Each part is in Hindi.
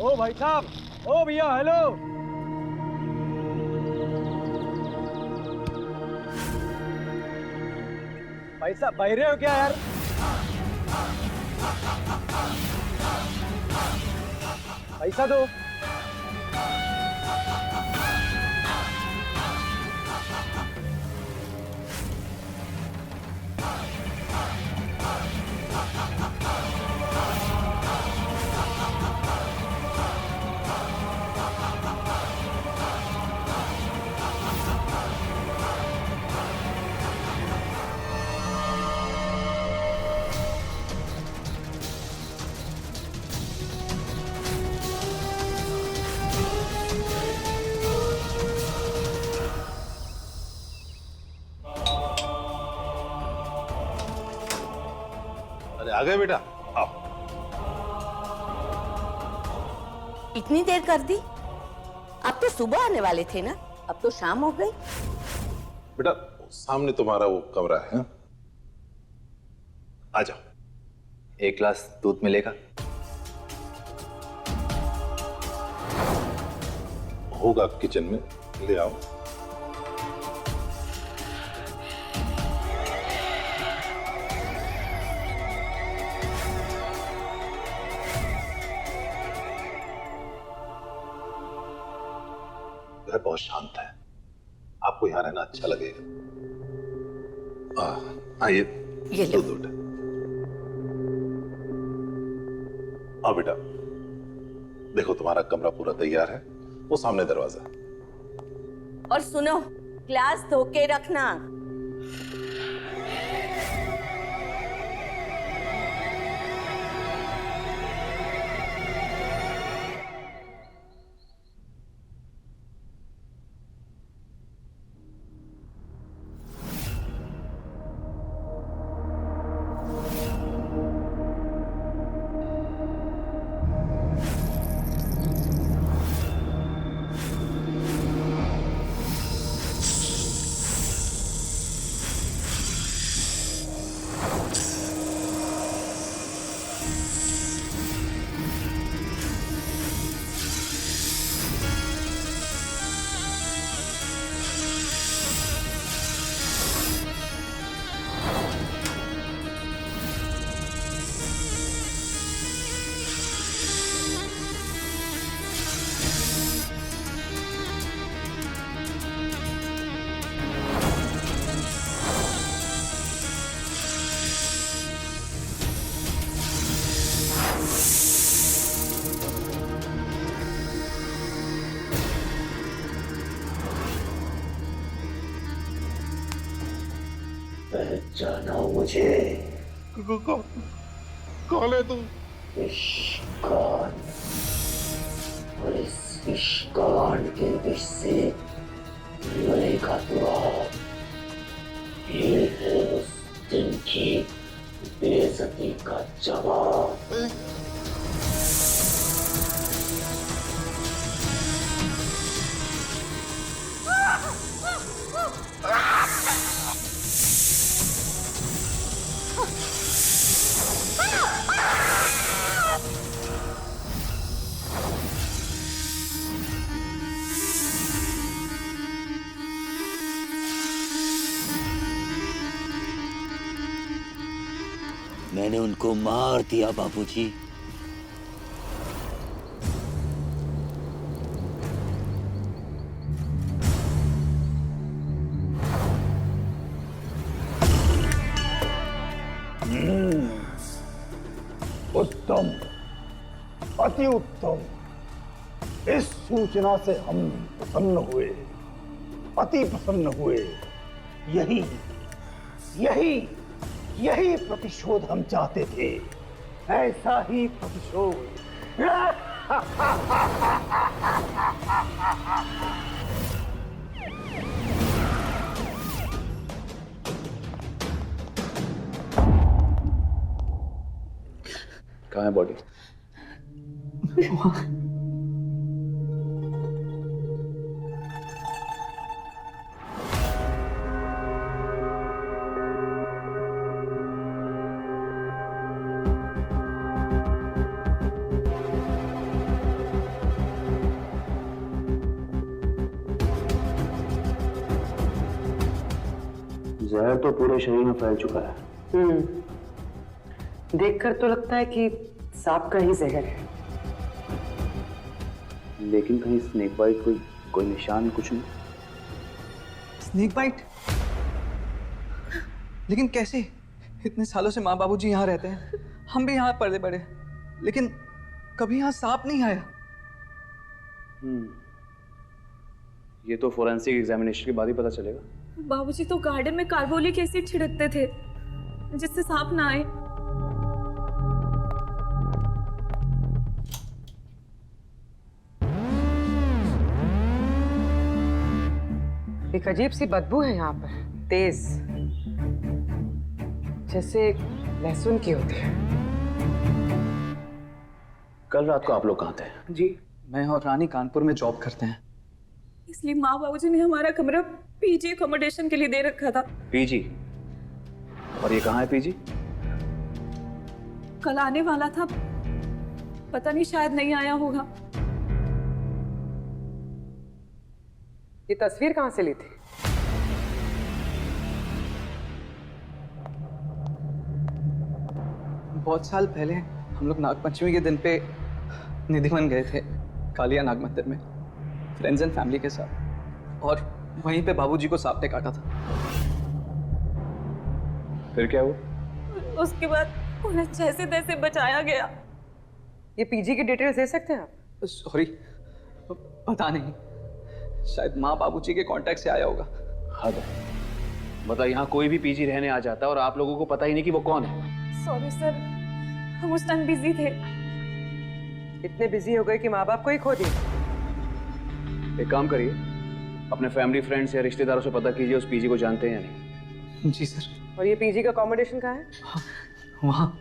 ओ भाई साहब, ओ भैया, हेलो। भाई साहब बह रहे हो क्या यार? पैसा दो। अरे आ गए बेटा, आओ। इतनी देर कर दी? अब तो सुबह आने वाले थे ना, अब तो शाम हो गई। बेटा सामने तुम्हारा वो कमरा है, आ जाओ। एक गिलास दूध मिलेगा? होगा किचन में, ले आओ। घर बहुत शांत है, आपको यहाँ रहना अच्छा लगेगा। आइए, ये लो। दूध। आओ बेटा, देखो तुम्हारा कमरा पूरा तैयार है, वो सामने दरवाजा। और सुनो, ग्लास धो के रखना। पहचाना मुझे? कौन है तू? इश्कान। और इस इश्कान के विष से मरेगा तू। ये है उस दिन की बेइज्जती का जवाब। मैंने उनको मार दिया बाबूजी। उत्तम, अति उत्तम। इस सूचना से हम प्रसन्न हुए, अति प्रसन्न हुए। यही यही यही प्रतिशोध हम चाहते थे, ऐसा ही प्रतिशोध। कहाँ है बॉडी? तो पूरे शरीर में फैल चुका है। देखकर तो लगता है कि सांप का ही जहर है। लेकिन कहीं स्नेक बाइट कोई निशान कुछ नहीं। Snake bite? लेकिन कैसे? इतने सालों से माँ बाबूजी यहाँ रहते हैं, हम भी यहाँ पले बड़े, लेकिन कभी यहाँ सांप नहीं आया। ये तो फोरेंसिक एग्जामिनेशन के बाद ही पता चलेगा। बाबूजी तो गार्डन में कार्बोलिक एसिड छिड़कते थे जिससे सांप ना आए। एक अजीब सी बदबू है यहाँ पर, तेज, जैसे लहसुन की होती है। कल रात को आप लोग कहाँ थे? जी, मैं और रानी कानपुर में जॉब करते हैं। इसलिए माँ बाबूजी ने हमारा कमरा पीजी अकोमोडेशन के लिए दे रखा था। पीजी? और ये कहाँ है पीजी? कल आने वाला था, पता नहीं शायद नहीं आया होगा। ये तस्वीर कहाँ से ली थी? बहुत साल पहले हम लोग नागपंचमी के दिन पे निधिवन गए थे, कालिया नाग मंदिर में, फ्रेंड्स एंड फैमिली के साथ, और वहीं पे बाबूजी को सांप ने काटा था। फिर क्या हुआ? उसके बाद उन्हें जैसे तैसे बचाया गया। ये पीजी की डिटेल्स दे सकते हैं आप? सॉरी, पता नहीं, शायद माँ बाबूजी के कांटेक्ट से आया होगा। हद है। बता, यहाँ कोई भी पीजी रहने आ जाता है और आप लोगों को पता ही नहीं कि वो कौन है। सॉरी सर, हम उस टाइम बिजी थे। इतने बिजी हो गए कि माँ बाप को ही खो दिए। एक काम करिए, अपने फैमिली फ्रेंड्स या रिश्तेदारों से पता कीजिए उस पीजी को जानते हैं या नहीं। जी सर। और ये पीजी का अकोमोडेशन कहाँ है? वहाँ।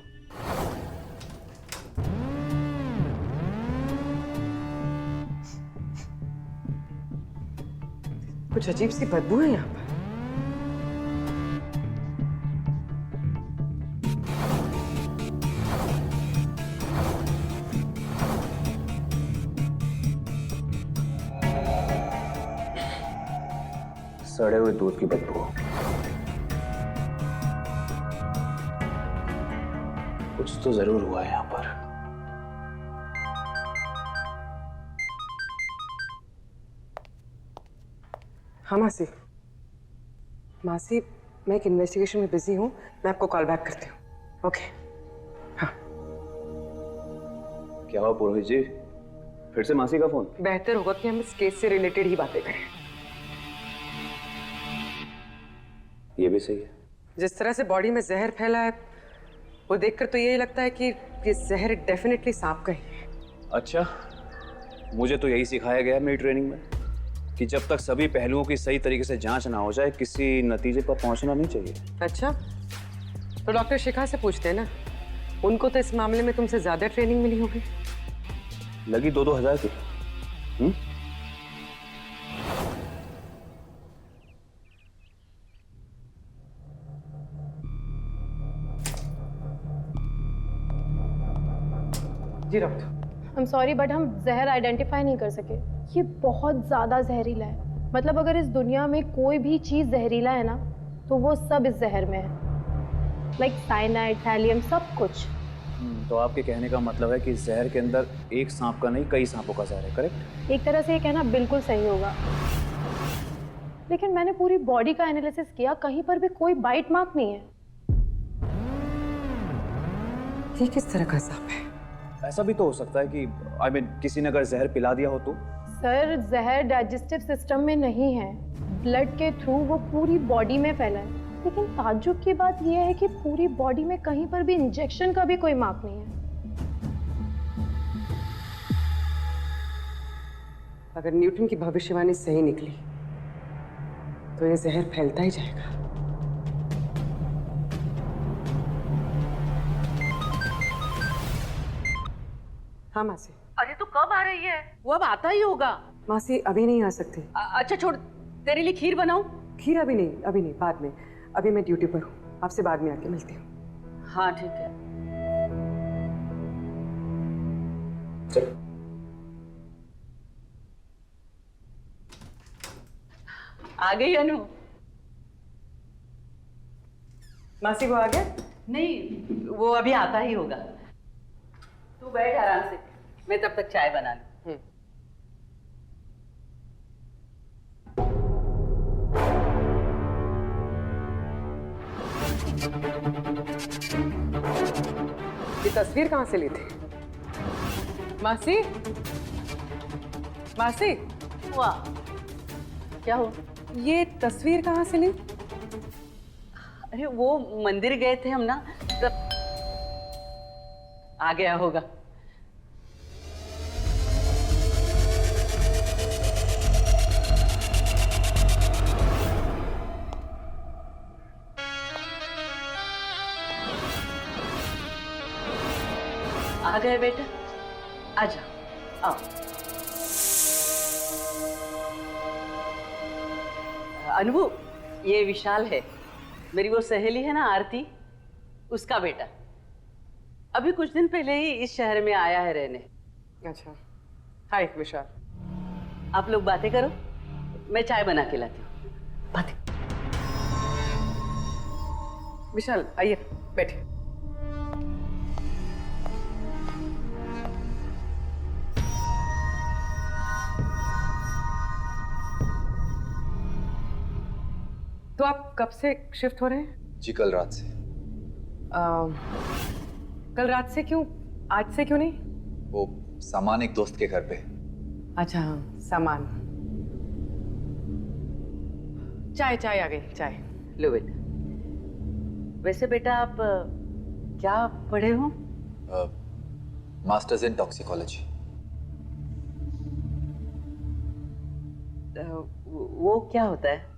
कुछ अजीब सी बदबू है यहाँ पर। सड़े हुए दूध की बदबू। कुछ तो जरूर हुआ है यहाँ पर। हाँ मासी, मासी मैं एक इन्वेस्टिगेशन में बिजी हूँ, मैं आपको कॉल बैक करती हूँ। ओके। हाँ। क्या हुआ पुरोहित जी, फिर से मासी का फोन? बेहतर होगा कि हम इस केस से रिलेटेड ही बातें करें। ये भी सही है। जिस तरह से बॉडी में जहर फैला है, वो देखकर तो यही लगता है कि ये जहर डेफिनेटली सांप का ही है। अच्छा, मुझे तो यही सिखाया गया मेरी ट्रेनिंग में कि जब तक सभी पहलुओं की सही तरीके से जांच ना हो जाए, किसी नतीजे पर पहुंचना नहीं चाहिए। अच्छा, तो डॉक्टर शिखा से पूछते हैं ना, उनको तो इस मामले में तुमसे ज्यादा ट्रेनिंग मिली होगी। लगी 2-2 हज़ार की। जी डॉक्टर। I'm sorry, बट हम जहर आइडेंटिफाई नहीं कर सके। ये बहुत ज़्यादा जहरीला है। मतलब अगर इस दुनिया में कोई भी चीज़ जहरीला है ना, तो वो सब इस जहर में है। लाइक साइनाइड, थैलियम, सब कुछ। तो आपके कहने का मतलब है कि जहर के अंदर एक सांप का नहीं, कई सांपों का जहर है, करेक्ट? एक तरह से ये कहना बिल्कुल सही होगा। लेकिन मैंने पूरी बॉडी का एनालिसिस किया, कहीं पर भी कोई बाइट मार्क नहीं है। ये किस तरह का सांप है? ऐसा भी तो हो सकता है कि किसी ने अगर जहर पिला दिया हो तो? सर, जहर डाइजेस्टिव सिस्टम में नहीं है, ब्लड के थ्रू वो पूरी बॉडी में फैला है। लेकिन ताज्जुब की बात यह है कि पूरी बॉडी में कहीं पर भी इंजेक्शन का भी कोई मार्क नहीं है। अगर न्यूटन की भविष्यवाणी सही निकली तो ये जहर फैलता ही जाएगा। हाँ मासी। अरे तो कब आ रही है? वो अब आता ही होगा। मासी अभी नहीं आ सकती। अच्छा छोड़, तेरे लिए खीर बनाऊं? खीर अभी नहीं, बाद में। अभी मैं ड्यूटी पर हूँ, आपसे बाद में आके मिलती हूँ। हाँ ठीक है। चल। आ गई अनु। मासी वो आ गया? नहीं, वो अभी आता ही होगा। तू बैठ आराम से, मैं तब तक चाय बना लूं। ये तस्वीर कहाँ से ली थी? मासी, मासी, हुआ क्या हो? ये तस्वीर कहाँ से ली? अरे वो मंदिर गए थे हम ना, तब आ गया होगा। आ गए बेटा, आजा, आओ। अनुभू, ये विशाल है, मेरी वो सहेली है ना आरती, उसका बेटा। अभी कुछ दिन पहले ही इस शहर में आया है रहने। अच्छा, हाय विशाल। आप लोग बातें करो, मैं चाय बना के लाती हूँ। बातें। विशाल आइए, बैठिए। तो आप कब से शिफ्ट हो रहे हैं? जी कल रात से। कल रात से क्यों? आज से क्यों नहीं? वो सामान एक दोस्त के घर पे। अच्छा हाँ, सामान। चाय चाय आ गई, चाय लो बेटा। वैसे बेटा आप क्या पढ़े हो? Masters in toxicology. वो क्या होता है?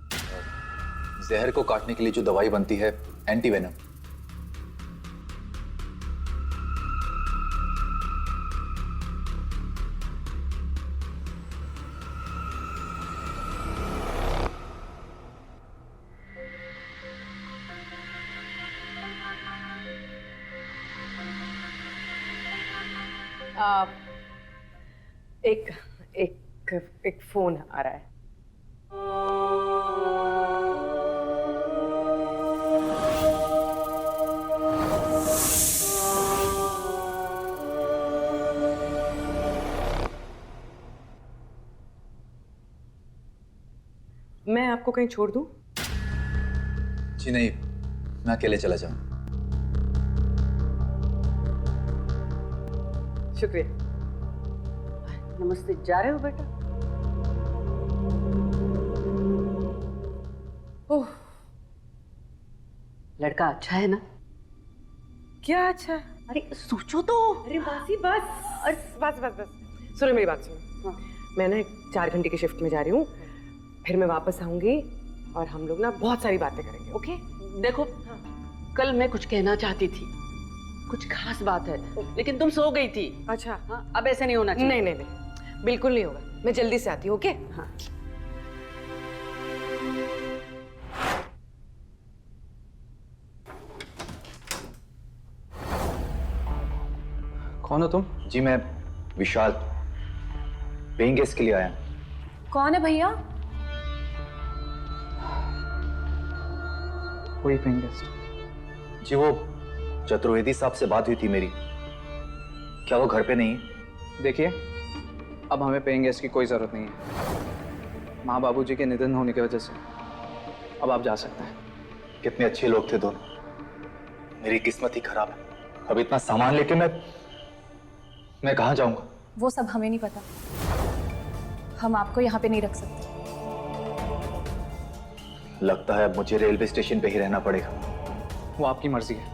जहर को काटने के लिए जो दवाई बनती है, एंटीवेनम। एक फोन आ रहा है। मैं आपको कहीं छोड़ दूं? जी नहीं, मैं अकेले चला जाऊं। शुक्रिया। नमस्ते। जा रहे हो बेटा? ओह, लड़का अच्छा है ना? क्या अच्छा? अरे सोचो तो। अरे मासी बस बस बस बस, सुनो मेरी बात सुनो। मैं ना 4 घंटे की शिफ्ट में जा रही हूँ, फिर मैं वापस आऊंगी और हम लोग ना बहुत सारी बातें करेंगे। ओके? देखो, कल मैं कुछ कहना चाहती थी, कुछ खास बात है, लेकिन तुम सो गई थी। अच्छा हाँ, अब ऐसे नहीं होना चाहिए। नहीं नहीं नहीं, बिल्कुल नहीं होगा। मैं जल्दी से आती हूँ। ओके? हाँ। कौन हो तुम? जी मैं विशाल, पेइंग गेस्ट के लिए आया। कौन है भैया? कोई पेइंग गेस्ट? जी वो चतुर्वेदी साहब से बात हुई थी मेरी, क्या वो घर पे नहीं? देखिए, अब हमें पेइंग गेस्ट की कोई जरूरत नहीं है। माँ बाबूजी के निधन होने की वजह से अब आप जा सकते हैं। कितने अच्छे लोग थे दोनों, मेरी किस्मत ही खराब है। अब इतना सामान लेके मैं कहाँ जाऊंगा? वो सब हमें नहीं पता, हम आपको यहाँ पे नहीं रख सकते। लगता है अब मुझे रेलवे स्टेशन पे ही रहना पड़ेगा। वो आपकी मर्जी है,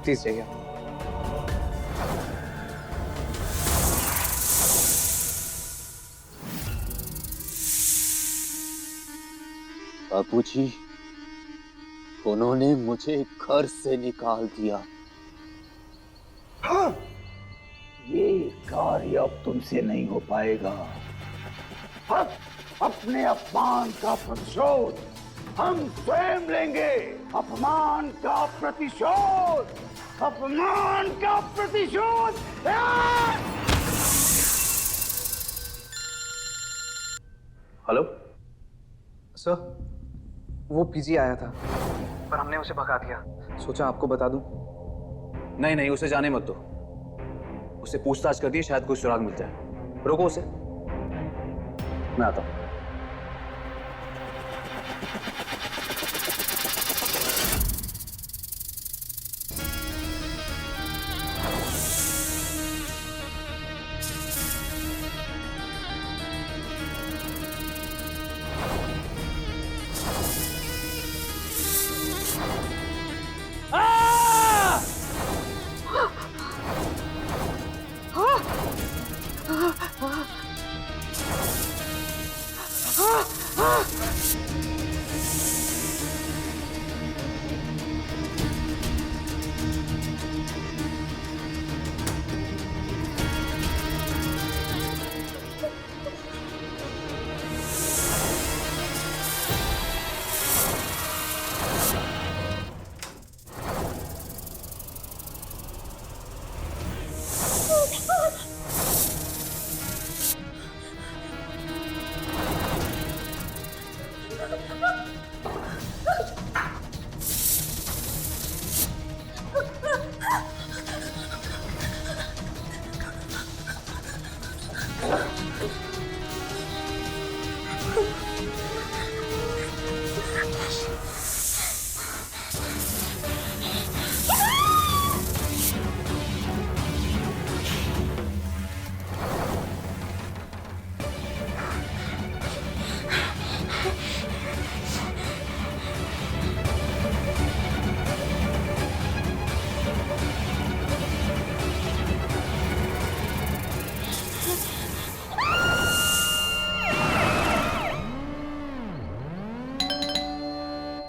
प्लीज जाइए। बाबूजी, उन्होंने मुझे घर से निकाल दिया। हाँ, ये कार्य अब तुमसे नहीं हो पाएगा। अब अपने अपमान का प्रतिशोध हम स्वयं लेंगे। अपमान का प्रतिशोध, अपमान का प्रतिशोध। हेलो सर, वो पीजी आया था। पर हमने उसे भगा दिया। सोचा आपको बता दूं। नहीं नहीं, उसे जाने मत दो। उससे पूछताछ कर दी, शायद कोई सुराग मिल जाए। रोको उसे, मैं आता हूं।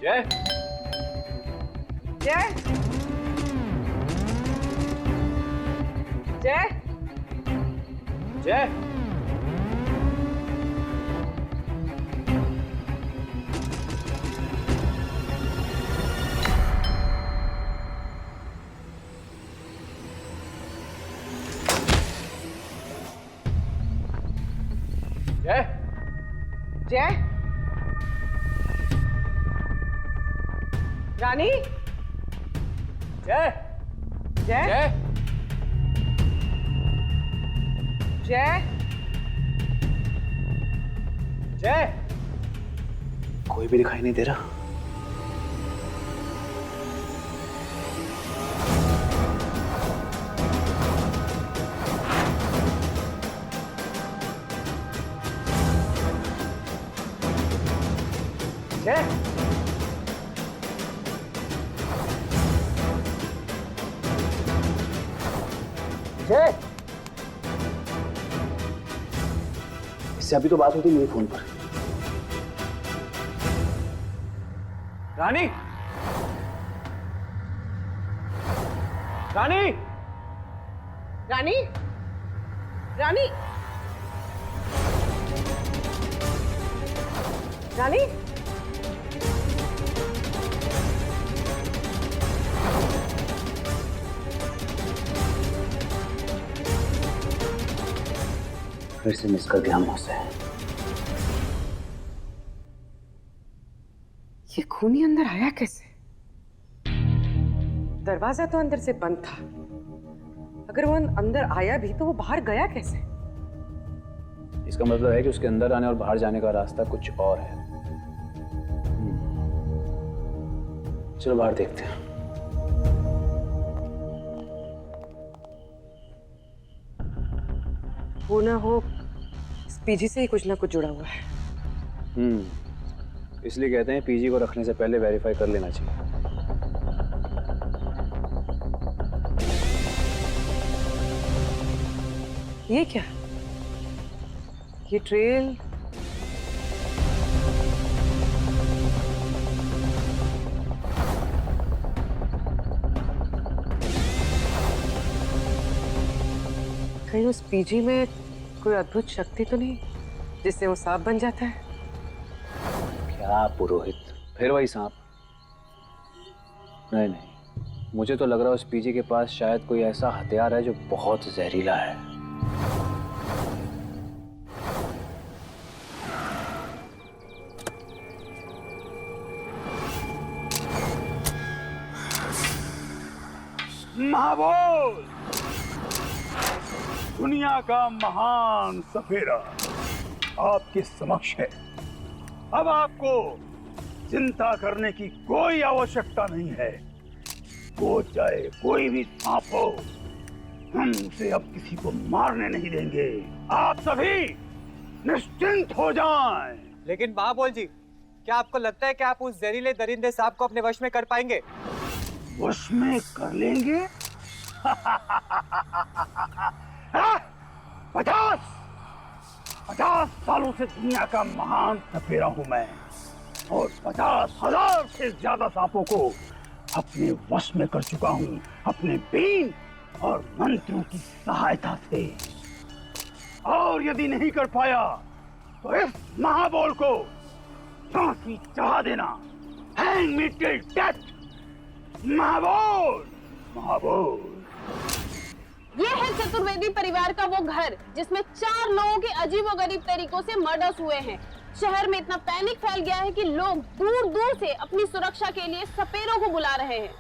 जय जय जय जय जय जय रानी जय जय जय जय जय कोई भी दिखाई नहीं दे रहा। जय जय इससे अभी तो बात होती मेरे फोन पर। रानी रानी रानी रानी रानी फिर से मिस कर दिया हमसे। ये खूनी अंदर आया कैसे? दरवाजा तो अंदर से बंद था। अगर वो अंदर आया भी तो वो बाहर गया कैसे? इसका मतलब है कि उसके अंदर आने और बाहर जाने का रास्ता कुछ और है। चलो बाहर देखते हैं। वो ना हो इस पीजी से ही कुछ ना कुछ जुड़ा हुआ है। इसलिए कहते हैं पीजी को रखने से पहले वेरीफाई कर लेना चाहिए। ये क्या? ये ट्रेल कहीं उस पीजी में कोई अद्भुत शक्ति तो नहीं जिससे वो सांप बन जाता है? क्या पुरोहित, फिर वही सांप? नहीं नहीं, मुझे तो लग रहा है उस पीजी के पास शायद कोई ऐसा हथियार है जो बहुत जहरीला है। महाबोल, दुनिया का महान सफेरा आपके समक्ष है। अब आपको चिंता करने की कोई आवश्यकता नहीं है। वो चाहे कोई भी सांप हो, हम उसे अब किसी को मारने नहीं देंगे। आप सभी निश्चिंत हो जाएं। लेकिन महाबोल जी, क्या आपको लगता है कि आप उस जहरीले दरिंदे सांप को अपने वश में कर पाएंगे? वश में कर लेंगे? 50 सालों से दुनिया का महान सफेरा हूं मैं, और 50,000 से ज्यादा सांपों को अपने वश में कर चुका हूं, अपने बीन और मंत्रों की सहायता से। और यदि नहीं कर पाया तो इस महाबोल को फांसी चढ़ा देना। Hang me till death. महाबोल, महाबोल। ये है चतुर्वेदी परिवार का वो घर जिसमें 4 लोगों के अजीबोगरीब तरीकों से मर्डर्स हुए हैं। शहर में इतना पैनिक फैल गया है कि लोग दूर दूर से अपनी सुरक्षा के लिए सपेरों को बुला रहे हैं।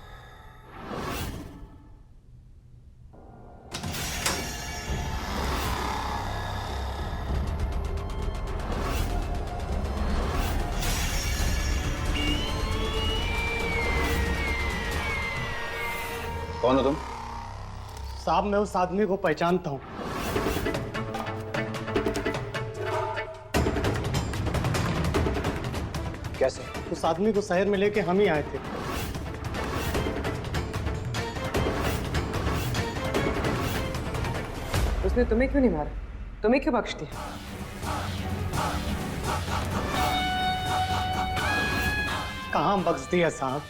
कौन हो तुम? साहब, मैं उस आदमी को पहचानता हूँ। कैसे? उस आदमी को शहर में लेके हम ही आए थे। उसने तुम्हें क्यों नहीं मारा? तुम्हें क्यों बख्श दिया? कहाँ बख्श दिया साहब?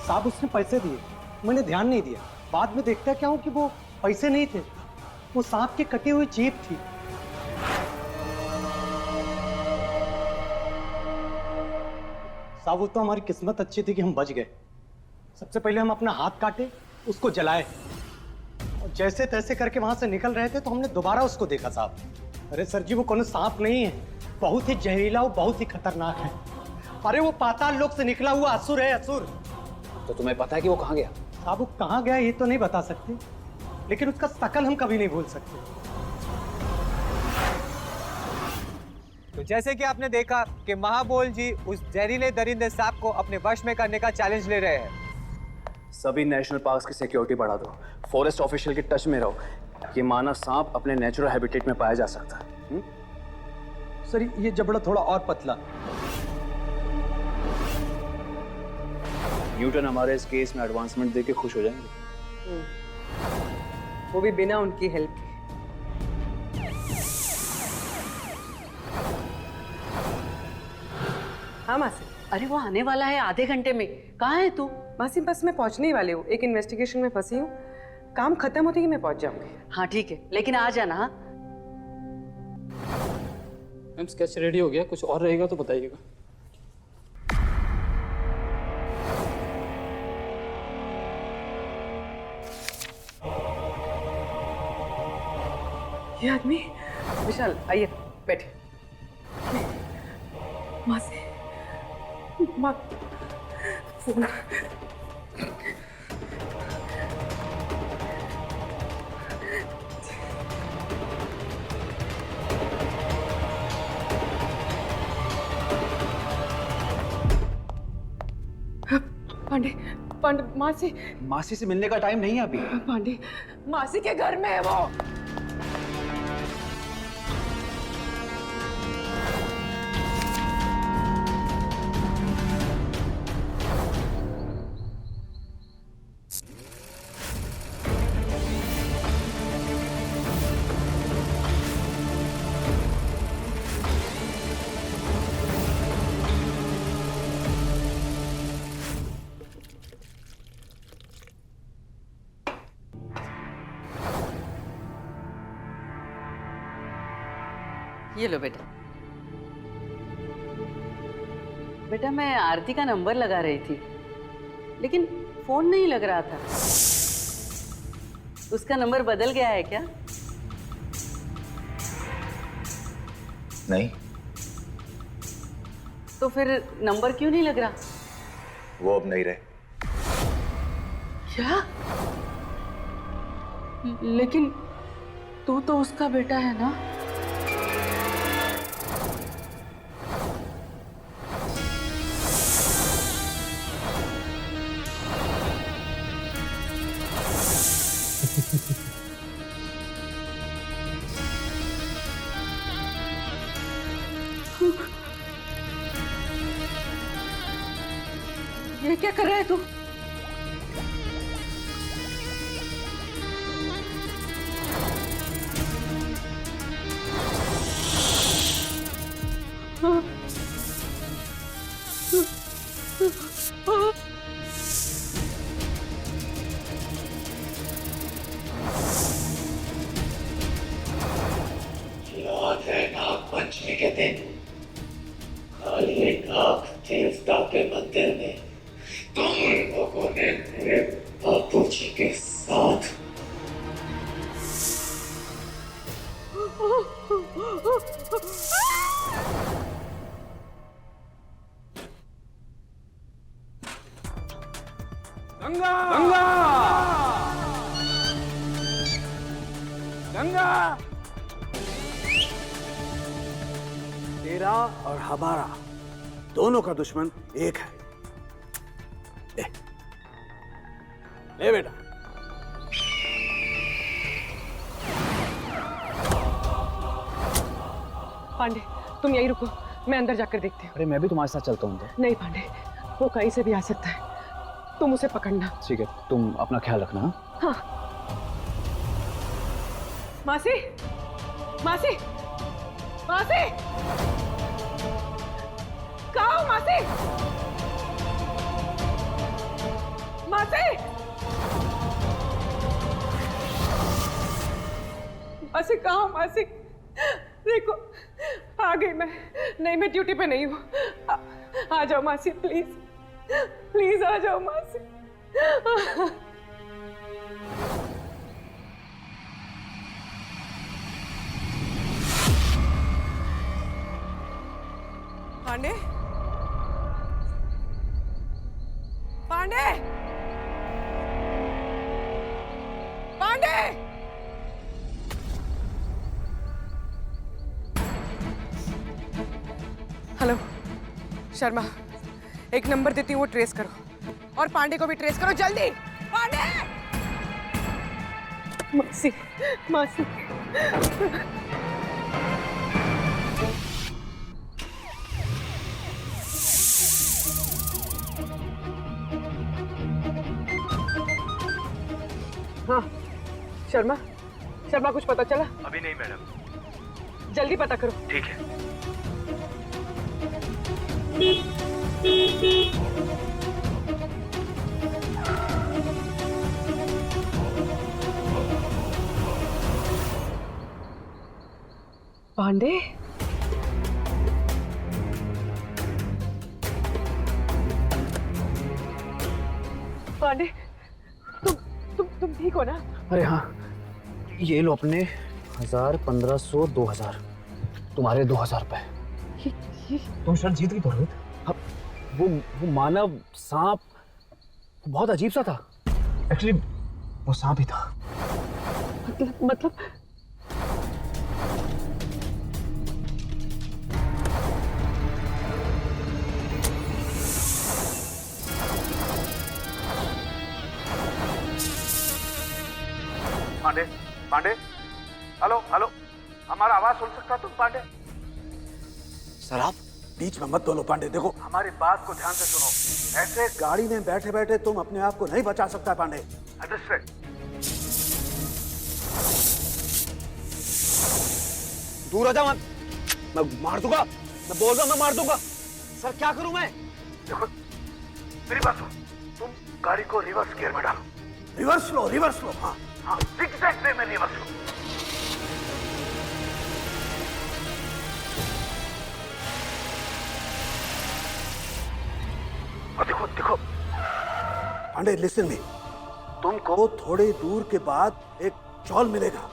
साहब, उसने पैसे दिए, मैंने ध्यान नहीं दिया। बाद में देखता क्या हूं कि वो पैसे नहीं थे, वो सांप के कटी हुई जीभ थी। साहब, वो तो हमारी किस्मत अच्छी थी कि हम बच गए। सबसे पहले हम अपना हाथ काटे, उसको जलाए, और जैसे तैसे करके वहां से निकल रहे थे तो हमने दोबारा उसको देखा। साहब, अरे सर जी, वो कोनो सांप नहीं है, बहुत ही जहरीला और बहुत ही खतरनाक है। अरे वो पाताल लोक से निकला हुआ असुर है, असुर। तो तुम्हें पता है कि वो कहाँ गया? साहब, वो कहाँ गया ये तो नहीं बता सकते, लेकिन उसका शकल हम कभी नहीं भूल सकते। तो जैसे कि आपने देखा कि महाबोल जी उस जहरीले दरिंदे सांप को अपने वश में करने का चैलेंज ले रहे हैं। सभी नेशनल पार्क्स की सिक्योरिटी बढ़ा दो, फॉरेस्ट ऑफिशियल के टच में रहो। ये मानव सांप अपने नेचुरल हैबिटेट में पाया जा सकता है। सर, ये जबड़ा थोड़ा और पतला। न्यूटन हमारे इस केस में एडवांसमेंट देके खुश हो जाएंगे। वो भी बिना उनकी हेल्प के। हाँ मासी। अरे वो आने वाला है आधे घंटे में। कहाँ है तू? मासी, बस मैं पहुंचने ही वाली हूँ। एक इन्वेस्टिगेशन में फंसी हूँ, काम खत्म होते ही मैं पहुंच जाऊंगी। हाँ ठीक है, लेकिन आ जाना। हाँ मैम, स्केच रेडी हो गया, कुछ और रहेगा तो बताइएगा। ये आदमी विशाल, आइए बैठे। मासी, माँ, फोन। पांडे, पांडे, मासी। मासी से मिलने का टाइम नहीं है अभी। पांडे, मासी के घर में है वो। ये लो बेटा। बेटा, मैं आरती का नंबर लगा रही थी, लेकिन फोन नहीं लग रहा था। उसका नंबर बदल गया है क्या? नहीं, तो फिर नंबर क्यों नहीं लग रहा? वो अब नहीं रहे। क्या? लेकिन तू तो उसका बेटा है ना? ये क्या कर रहा है तू? याद है नागपंचमी के दिन काली नाग देवता के मंदिर में तुम लोगों ने मेरे बापूजी के साथ गंगा गंगा गंगा, तेरा और हमारा दोनों का दुश्मन एक है। ले बेटा। पांडे तुम यहीं रुको, मैं अंदर जाकर देखती हूँ। अरे मैं भी तुम्हारे साथ चलता हूँ अंदर। नहीं पांडे, वो कहीं से भी आ सकता है, तुम उसे पकड़ना। ठीक है, तुम अपना ख्याल रखना। हाँ। मासी, मासी, मासी, कहाँ हो मासी? मासी, मासी कहाँ हो मासी? देखो आ गई मैं। नहीं मैं ड्यूटी पे नहीं हूँ। आ जाओ मासी, प्लीज प्लीज आ जाओ मासी। पांडे, पांडे, पांडे, हेलो शर्मा, एक नंबर देती हूँ, वो ट्रेस करो और पांडे को भी ट्रेस करो जल्दी। पांडे! मासी, मासी। हाँ शर्मा, शर्मा कुछ पता चला? अभी नहीं मैडम। जल्दी पता करो। ठीक है। पांडे, पांडे, तुम ठीक हो ना? अरे हाँ, ये लो अपने 1000, 1500, 2000, तुम्हारे 2000 रुपए। तुम शर्त जीत गई तो रोहित। अब वो मानव सांप बहुत अजीब सा था। एक्चुअली वो सांप ही था। मतलब पांडे, पांडे, हेलो हेलो, हमारा आवाज सुन सकता तुम पांडे? सर आप बीच में मत बोलो पांडे। देखो हमारी बात को ध्यान से सुनो। ऐसे गाड़ी में बैठे बैठे तुम अपने आप को नहीं बचा सकता पांडे। अंडरस्टैंड? दूर हो जा मत, मैं मार दूंगा। मैं बोल रहा हूं मैं मार दूंगा। सर क्या करूं मैं? देखो मेरी बात सुन, तुम गाड़ी को रिवर्स गियर में डालो। रिवर्स लो, रिवर्स लो। हाँ हाँ, zigzag वे में रिवर्स लो। और देखो देखो पांडे, लिसन मी, तुमको थोड़ी दूर के बाद एक शॉल मिलेगा।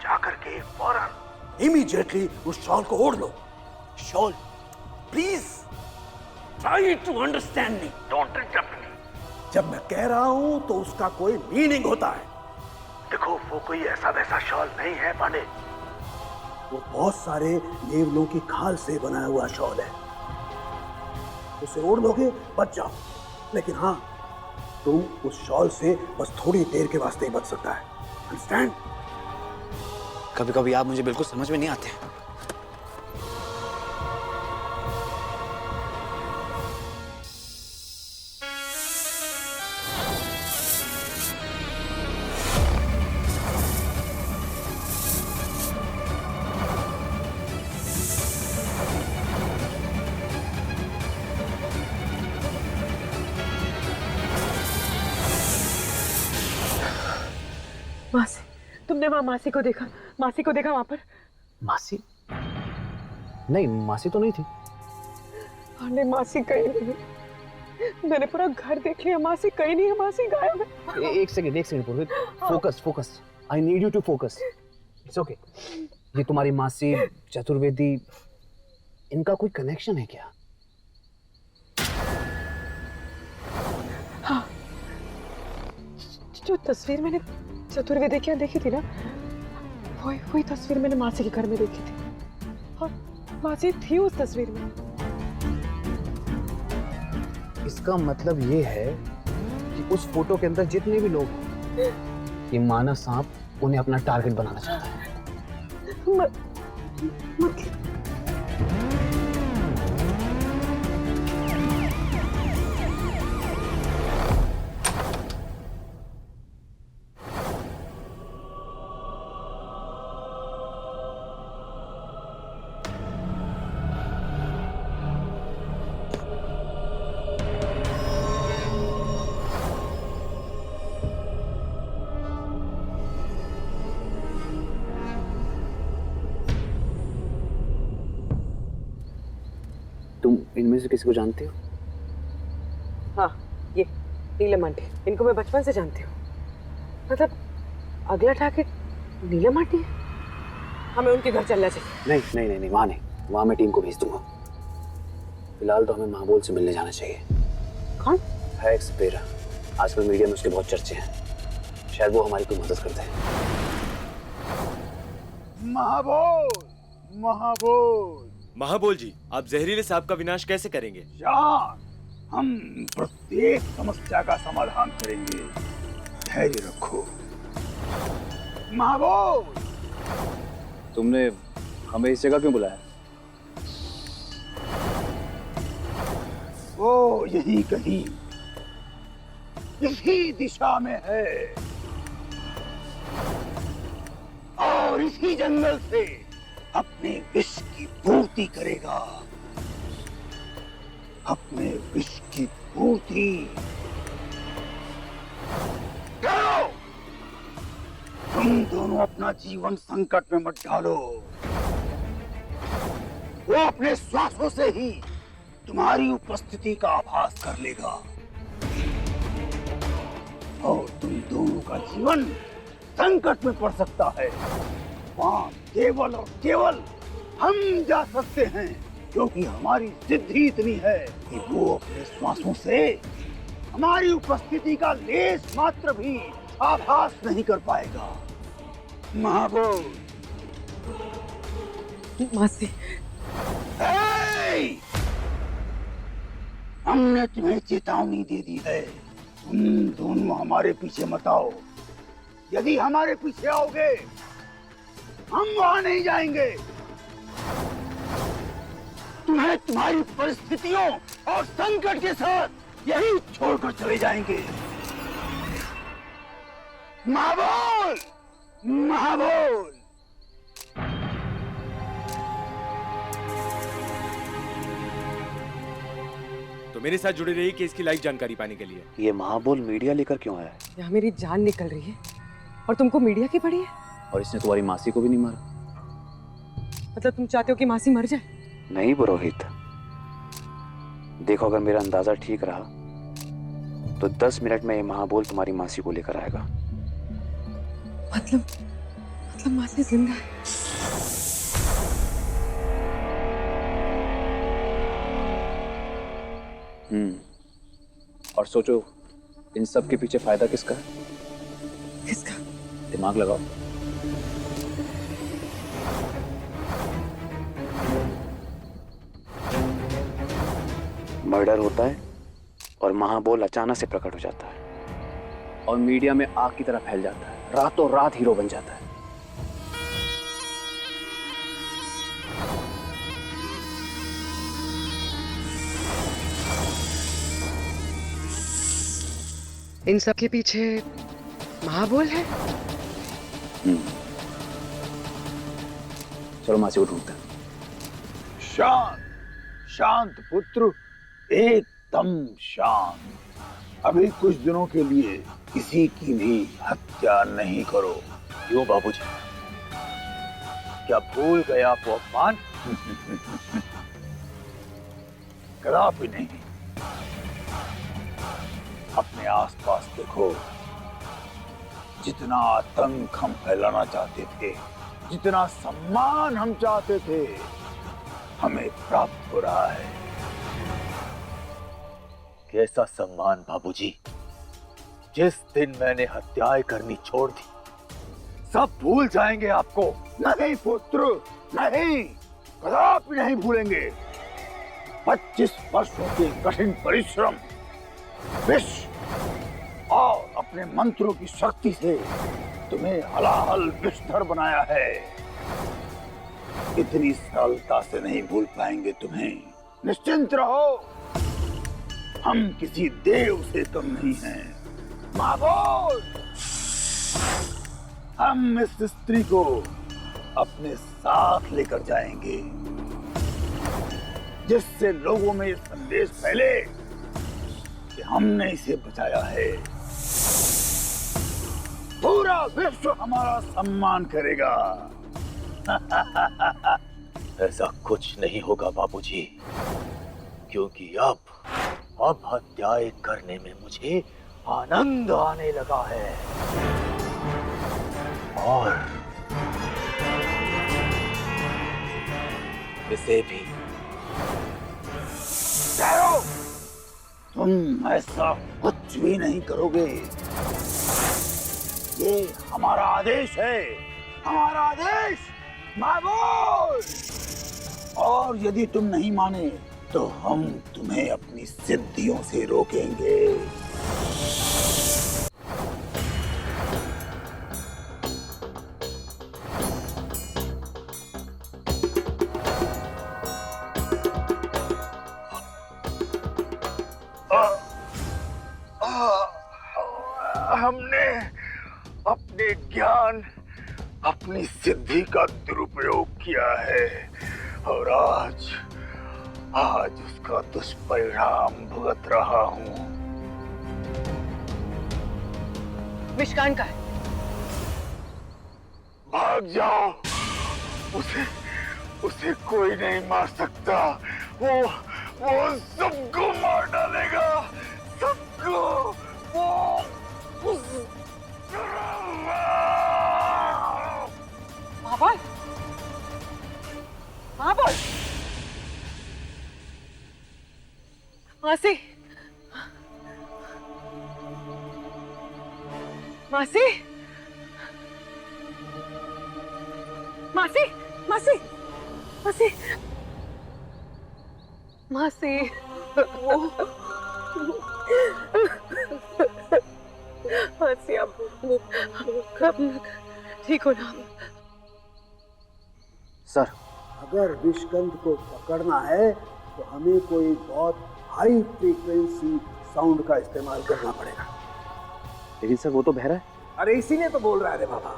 जाकर के फौरन इमीडिएटली उस शॉल को ओढ़ लो। Shawl, please try to understand me, don't interrupt me. जब मैं कह रहा हूं तो उसका कोई मीनिंग होता है। देखो, वो कोई ऐसा वैसा शॉल नहीं है पांडे, वो बहुत सारे नेवलों की खाल से बना हुआ शॉल है। उसे ओढ़ लोगे बच जाओ, लेकिन हाँ, तुम उस शॉल से बस थोड़ी देर के वास्ते ही बच सकता है। अंडरस्टैंड? कभी कभी आप मुझे बिल्कुल समझ में नहीं आते। मासी, तुमने वहां मासी को देखा? मासी को देखा वहां पर? मासी? नहीं, मासी तो नहीं थी। नहीं, मासी कहीं नहीं। मैंने पूरा घर देख लिया, मासी कहीं नहीं है, मासी गायब है। एक second Purohit, focus. I need you to focus. It's okay. ये तुम्हारी मासी चतुर्वेदी, इनका कोई कनेक्शन है क्या? हाँ, जो तस्वीर मैंने चतुर्वेदी की यहाँ देखी थी ना, वही तस्वीर मैंने मासी के घर में देखी थी, और मासी थी उस तस्वीर में। इसका मतलब ये है कि उस फोटो के अंदर जितने भी लोग हैं, ये मानव सांप उन्हें अपना टारगेट बनाना चाहता है। तुम इनमें से किसी को जानते हो? हाँ, ये नीलम आंटी, इनको मैं बचपन से जानती हूँ। मतलब अगला टारगेट नीलम आंटी है? हमें उनके घर चलना चाहिए। नहीं, वहाँ नहीं, वहाँ मैं टीम को भेज दूंगा। फिलहाल तो हमें महाबोल से मिलने जाना चाहिए। कौन है? एक सपेरा, आजकल मीडिया में उसके बहुत चर्चे हैं, शायद वो हमारी कोई मदद करते हैं। महाबोल जी, आप जहरीले सांप का विनाश कैसे करेंगे? जान, हम प्रत्येक समस्या का समाधान करेंगे, धैर्य रखो। महाबोल, तुमने हमें इस जगह क्यों बुलाया? वो यही कहीं, इसी दिशा में है, और इसी जंगल से अपने विष की पूर्ति करेगा, अपने विष की पूर्ति करो। तुम दोनों अपना जीवन संकट में मत डालो, वो अपने श्वासों से ही तुम्हारी उपस्थिति का आभास कर लेगा, और तुम दोनों का जीवन संकट में पड़ सकता है। वहाँ केवल और केवल हम जा सकते हैं, क्योंकि हमारी सिद्धि इतनी है कि वो अपने श्वासों से हमारी उपस्थिति का लेश मात्र भी आभास नहीं कर पाएगा। महाबोल, मासी, हमने तुम्हें चेतावनी दे दी है, तुम दोनों हमारे पीछे मत आओ। यदि हमारे पीछे आओगे, हम वहां नहीं जाएंगे, तुम्हें तुम्हारी परिस्थितियों और संकट के साथ यही छोड़कर चले जाएंगे। महाबोल, महाबोल। तो मेरे साथ जुड़े रहिए कि इसकी लाइव जानकारी पाने के लिए। ये महाबोल मीडिया लेकर क्यों आया है? यहाँ मेरी जान निकल रही है और तुमको मीडिया की पड़ी है? और इसने तुम्हारी मासी को भी नहीं मारा? मतलब तुम चाहते हो कि मासी मर जाए? नहीं पुरोहित, देखो, अगर मेरा अंदाजा ठीक रहा तो 10 मिनट में ये महाबोल तुम्हारी मासी को लेकर आएगा। मतलब मासी जिंदा है? और सोचो इन सब के पीछे फायदा किसका है? किसका? दिमाग लगाओ। मर्डर होता है और महाबोल अचानक से प्रकट हो जाता है और मीडिया में आग की तरह फैल जाता है, रातों रात हीरो बन जाता है। इन सब के पीछे महाबोल है। चलो मासी को ढूंढते हैं। शांत शांत पुत्र, एकदम शांत। अभी कुछ दिनों के लिए किसी की भी हत्या नहीं करो। क्यों बाबूजी? क्या भूल गया वो अपमान? कदापि नहीं। अपने आसपास देखो, जितना आतंक हम फैलाना चाहते थे, जितना सम्मान हम चाहते थे, हमें प्राप्त हो रहा है। कैसा सम्मान बाबूजी? जिस दिन मैंने हत्याएं करनी छोड़ दी, सब भूल जाएंगे आपको। नहीं पुत्र, नहीं, कदापि नहीं भूलेंगे। 25 वर्षों के कठिन परिश्रम, विष और अपने मंत्रों की शक्ति से तुम्हें हलाहल विषधर बनाया है। इतनी सरलता से नहीं भूल पाएंगे तुम्हें। निश्चिंत रहो, हम किसी देव से कम नहीं हैं। महाबोल, हम इस स्त्री को अपने साथ लेकर जाएंगे, जिससे लोगों में ये संदेश फैले कि हमने इसे बचाया है। पूरा विश्व हमारा सम्मान करेगा। ऐसा कुछ नहीं होगा बाबूजी, क्योंकि अब हत्याएं करने में मुझे आनंद आने लगा है। और इसे भी। ठहरो, तुम ऐसा कुछ भी नहीं करोगे। ये हमारा आदेश है, हमारा आदेश, महाबोल। और यदि तुम नहीं माने तो हम तुम्हें अपनी सिद्धियों से रोकेंगे। हमने अपने ज्ञान, अपनी सिद्धि का दुरुपयोग किया है और आज उसका दुष्परिणाम भुगत रहा हूँ। विष्कान का है। भाग जाओ, उसे कोई नहीं मार सकता। वो सबको मार डालेगा, सबको। महाबोल, महाबोल, मासी, मासी, मासी, मासी, मासी, मासी, मासी, अब कब ठीक हो ना? सर, अगर विषकंद को पकड़ना है तो हमें कोई बहुत हाई फ्रीक्वेंसी साउंड का इस्तेमाल करना पड़ेगा। लेकिन सर वो तो बहरा है। अरे इसीलिए तो बोल रहा है रे बाबा,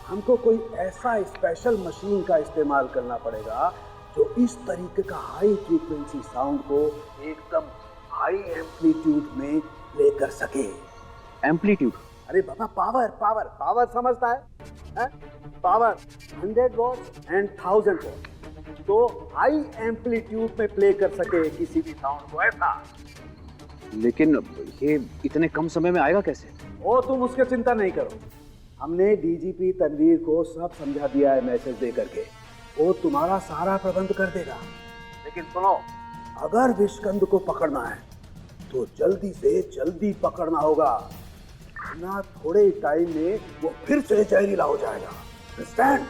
हमको कोई ऐसा स्पेशल मशीन का इस्तेमाल करना पड़ेगा जो इस तरीके का हाई फ्रीक्वेंसी साउंड को एकदम हाई एम्पलीट्यूड में प्ले कर सके। एम्पलीट्यूड? अरे बाबा, पावर पावर पावर समझता है? पावर 100 वॉट एंड 1000 वॉट, तो हाई एम्पलीट्यूड में प्ले कर सके किसी भी साउंड को, ऐसा। लेकिन ये इतने कम समय में आएगा कैसे? ओ तुम उसकी चिंता नहीं करो, हमने डीजीपी तनवीर को सब समझा दिया है मैसेज दे करके। वो तुम्हारा सारा प्रबंध कर देगा। लेकिन सुनो, अगर विषकंद को पकड़ना है उसको जल्दी से जल्दी पकड़ना होगा, वरना थोड़े टाइम में वो फिर से जहरीला हो जाएगा। अंडरस्टैंड?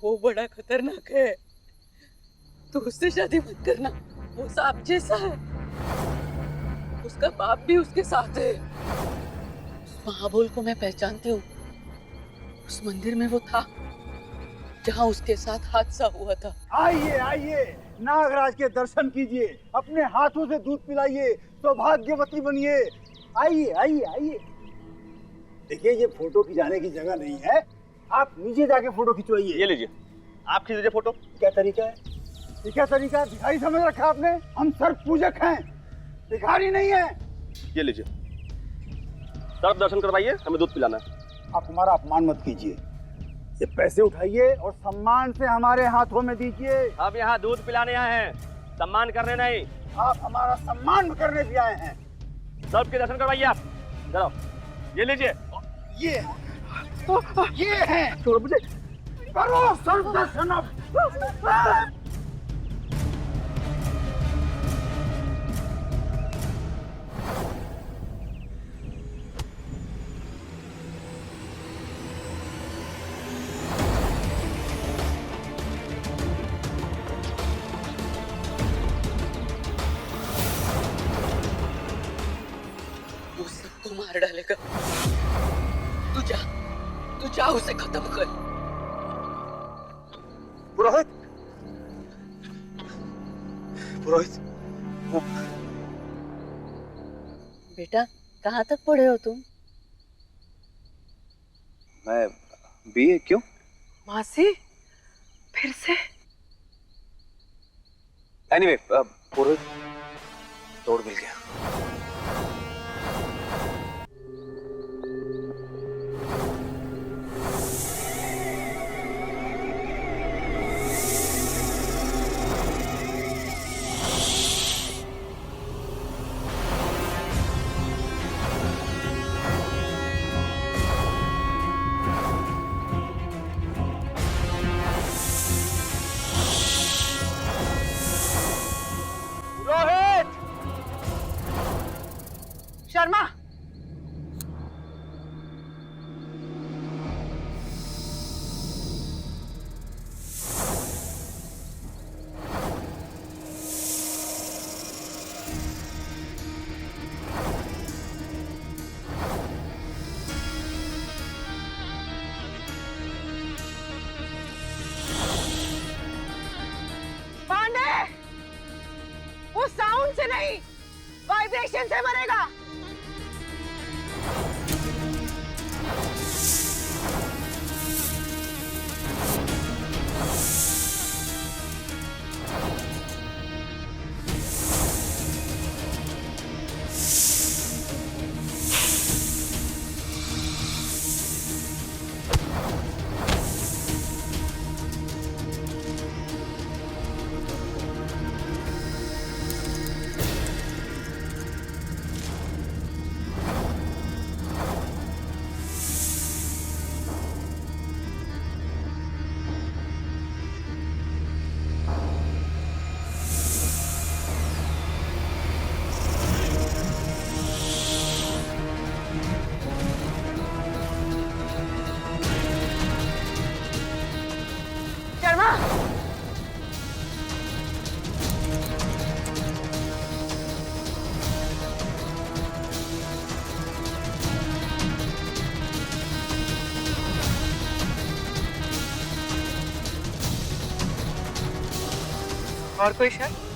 वो बड़ा खतरनाक है, तो उससे शादी मत करना। वो सांप जैसा है, उसका बाप भी उसके साथ है। उस महाबोल को मैं पहचानती हूँ। उस मंदिर में वो था जहाँ उसके साथ हादसा हुआ था। आइए आइए, नागराज के दर्शन कीजिए, अपने हाथों से दूध पिलाइए, सौभाग्यवती बनिए। आइए आइए आइए। देखिए, ये फोटो खिंचाने की जगह नहीं है, आप नीचे जाके फोटो खिंचवाइए। ये लीजिए, आप खींच लीजिए फोटो। क्या तरीका है? ये क्या तरीका है? भिखारी समझ रखा आपने? हम सर्प पूजक हैं, भिखारी नहीं है। ये लीजिए, सर्प दर्शन करवाइए, हमें दूध पिलाना है। आप हमारा अपमान मत कीजिए, ये पैसे उठाइए और सम्मान से हमारे हाथों में दीजिए। अब यहाँ दूध पिलाने आए हैं, सम्मान करने नहीं। आप हमारा सम्मान करने भी आए हैं। सर्प के दर्शन करवाइए आप। चलो, ये लीजिए। ये हैं। छोड़ो मुझे, करो सर्प दर्शन अब। वो सबको मार डालेगा। तू जा उसे खत्म कर। पुरोहित, पुरोहित, बेटा, कहाँ तक पढ़े हो तुम? मैं बीए। क्यों? मासी, फिर से? एनीवे, पुरोहित तोड़ मिल गया। शर्मा, पांडे, वो साउंड से नहीं, वाइब्रेशन से मरेगा। और कोई शक?